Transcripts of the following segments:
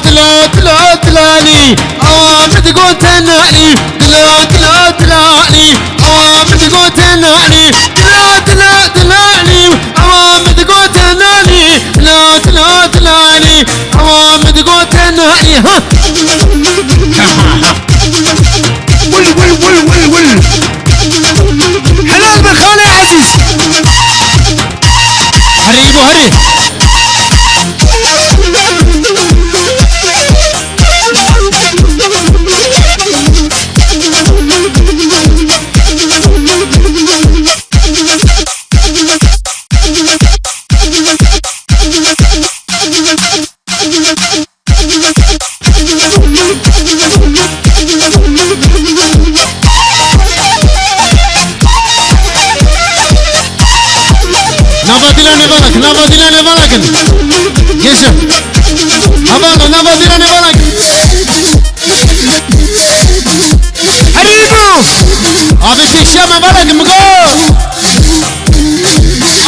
تلاني اوامر تقول تنعني تلاني اوامر تقول تنعني تلاني اوامر تقول تنعني تلاني اوامر تقول تنعني ها ول حلال بالخالي يا عزيز هريبو هري نبادلاني بالك يشف هبانا نبادلاني بالك حريبو ابي بيشام بالك مقو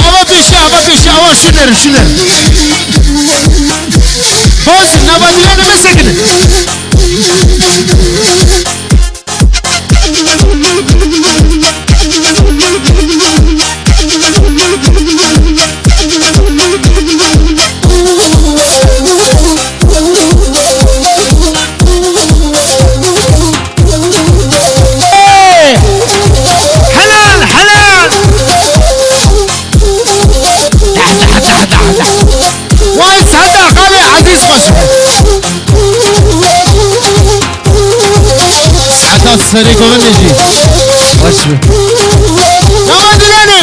ابي بيشام او شنر بوز نبادلاني مسكن سري كمان نجي واشوي نوادلاني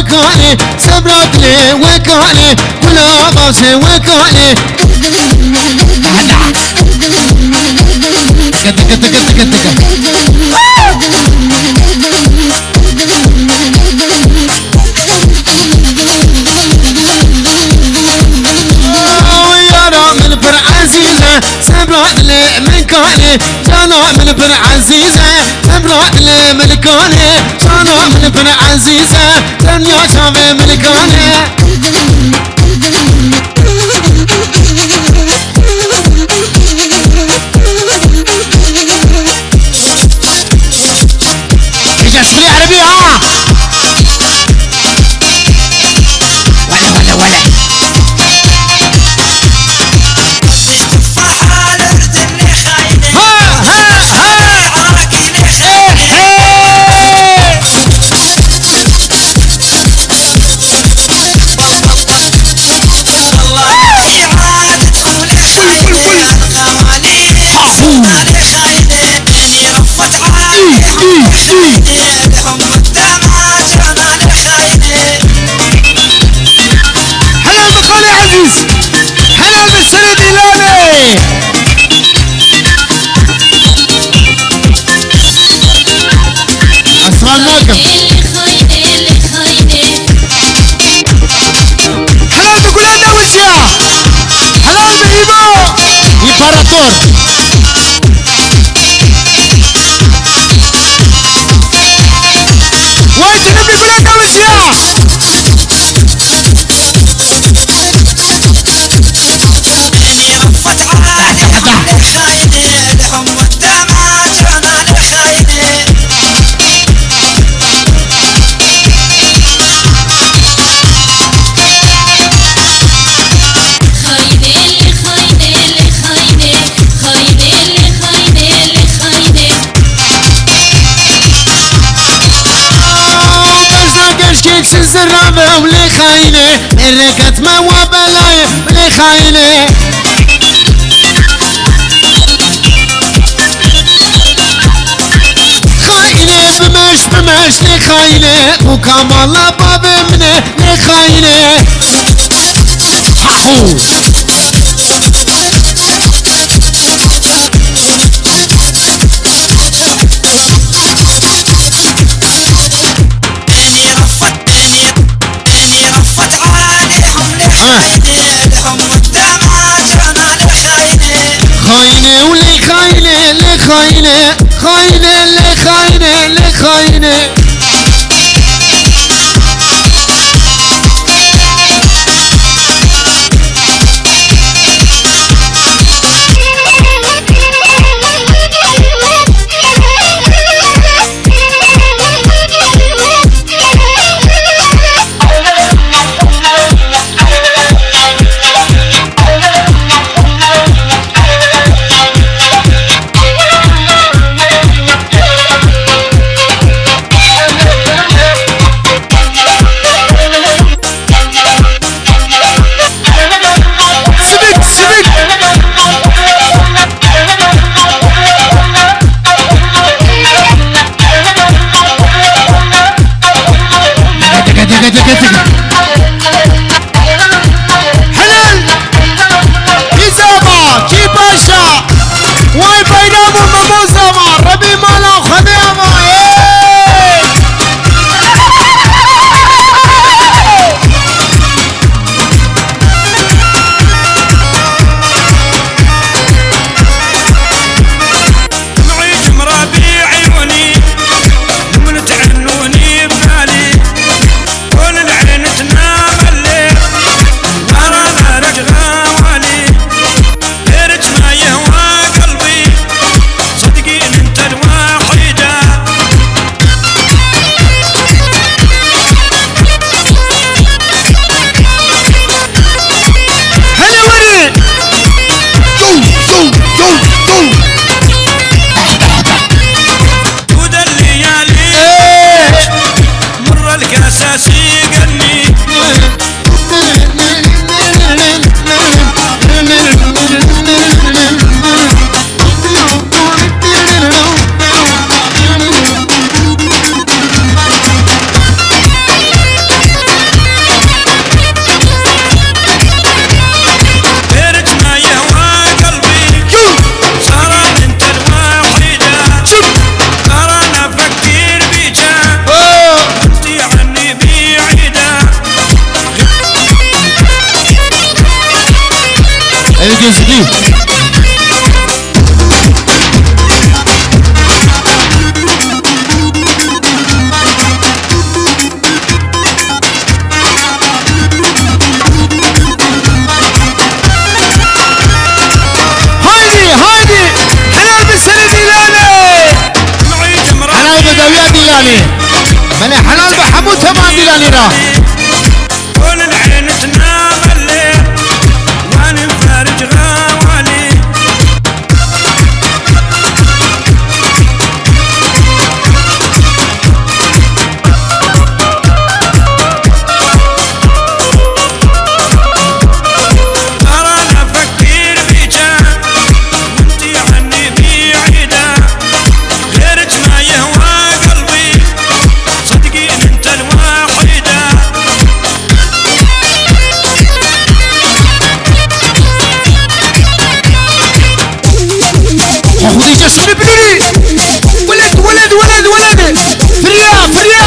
وكالي سبرت لي وكالي ولا باسي وكالي تك عزيزة سبرت لي من كالي جانا من بن عزيزة سبرت لي من كالي جانا من بن عزيزة دنيا شافي من كالي ايش اسمي عربي ها ولا حلال بخالي عزيز حلال بالسند إلاني اسمع الموقف حلال بكلنا وجهه حلال بهيبو امبراطور وانت نبي كلنا وجهه الزرابة ولي خاينة مركت ما وبلاي ولي خاينة خاينة بمش لي خاينة وكمال باب منه لي خاينة حقو خاينة ولي خاينة لي خاينة خاينة لي خاينة لي خاينة ديلاني ملي حلال بحمود تمام ديلاني راه كل العين تنام الليل وانا مفارج غوالي خذي جسم بلولي ولد ولد ولد ولد فريا فريا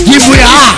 جيبوا يا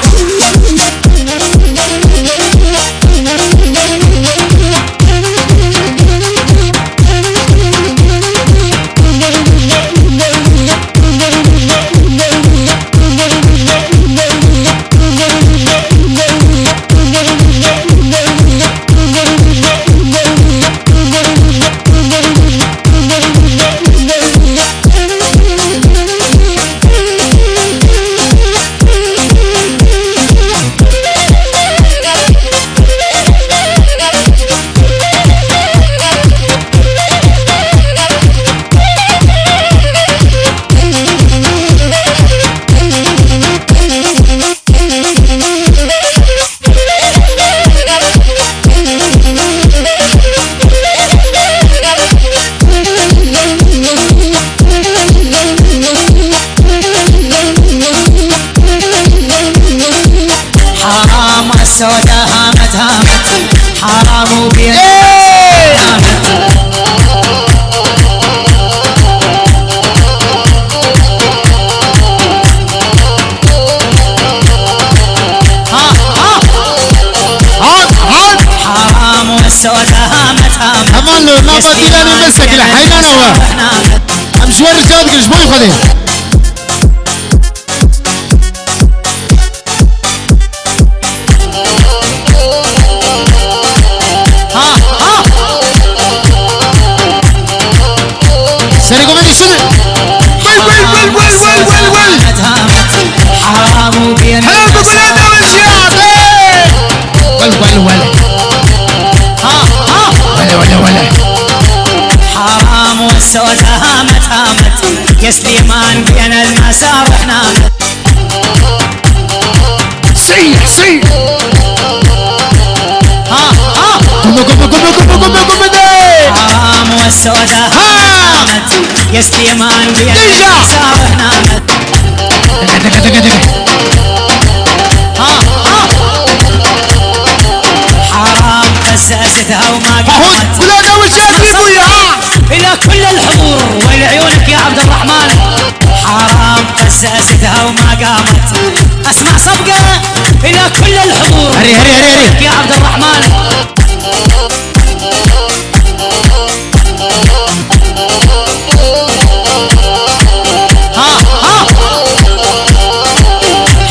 السودة هامت هامت حرام وبين هامت حرام والسودة هامت هامت امان له ما بديلاني مسك الحين انا امشوار رجال قلش بوي خذي سرقوا مني شنو ول ول ول ول ول ول حرام وبين حلال بقول انا والشياب ول ول ول ولا ولا ولا حرام والسودة هامت هامت يا سليمان بين المسارح نامت سيح سيح قم قم قم قم قم قم حرام والسودة هامت يا سليمان بين المسارح نامت دقة دقة دقة حرام خسستها وما قامت قول انا والشايب وياها الى كل الحضور ولعيونك يا عبد الرحمن حرام خسستها وما قامت اسمع صفقة الى كل الحضور هري هري هري هري يا عبد الرحمن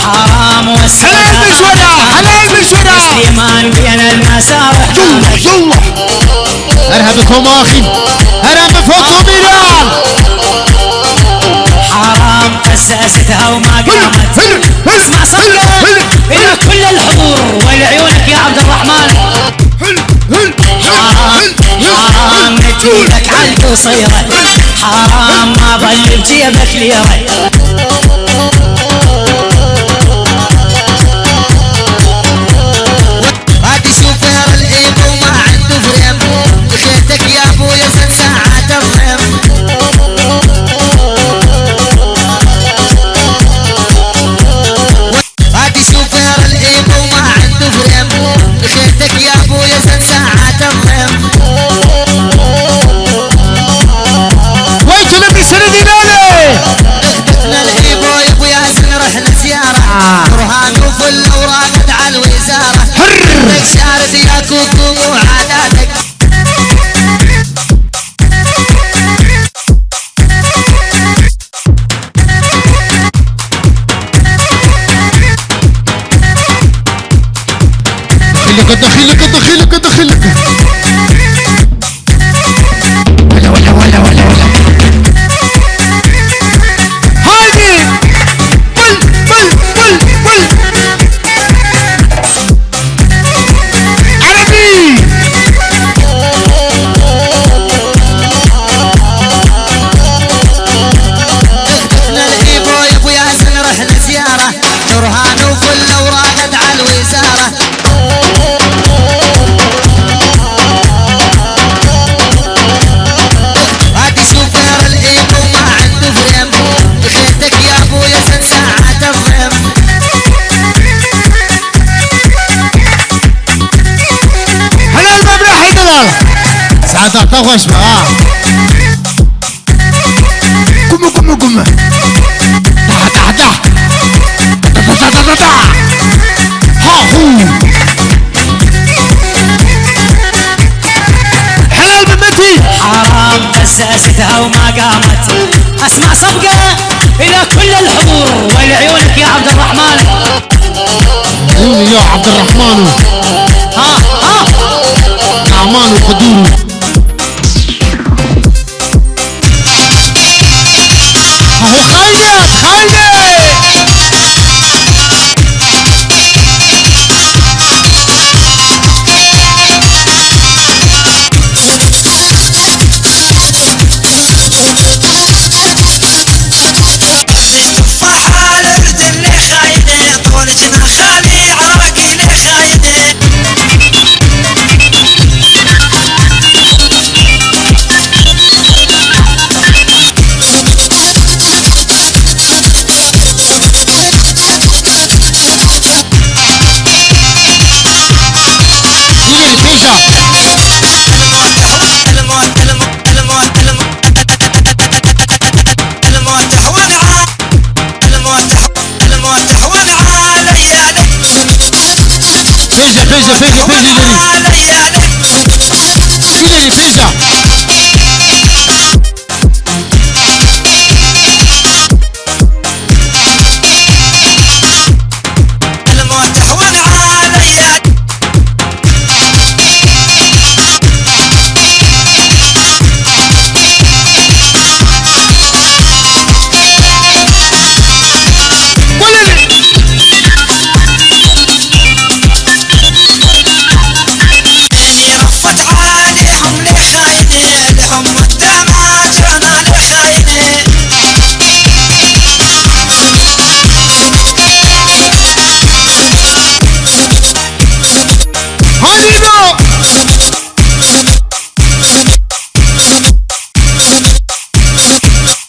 حرام والسلام حلال مشورة حلال مشورة سليمان بين المسارح يلا يلا ارهبكم اخي ارهب فوق ميلان حرام خسستها وما قامت اسمع صفقة الى كل الحضور ولعيونك يا عبد الرحمن حرام نجيبك عالقصيرة حرام ما ظل بجيبك ليرة هادي شوفير العيب وما عنده فريم دخيتك يا ابويا زين ساعات الريم هادي شوفير العيب وما عنده فريم دخيتك يا ابويا زين ساعات الريم وين تلبي سندي لالي اخدتنا العيب ويا ابويا زين رحنا زيارة برهان وفل اوراقد على الوزارة لك شارد يا كوكو وعاداتك دخلك دخلك دخلك دخلك ولا ولا ولا ولا ولا هادي تغش بقى قم قم قم تحت ها هو حلال بمتي حرام أسستها وما قامت. أسمع صفقة إلى كل الحضور ولعيونك يا عبد الرحمن. عيوني يا عبد الرحمن ها نعمان وخدود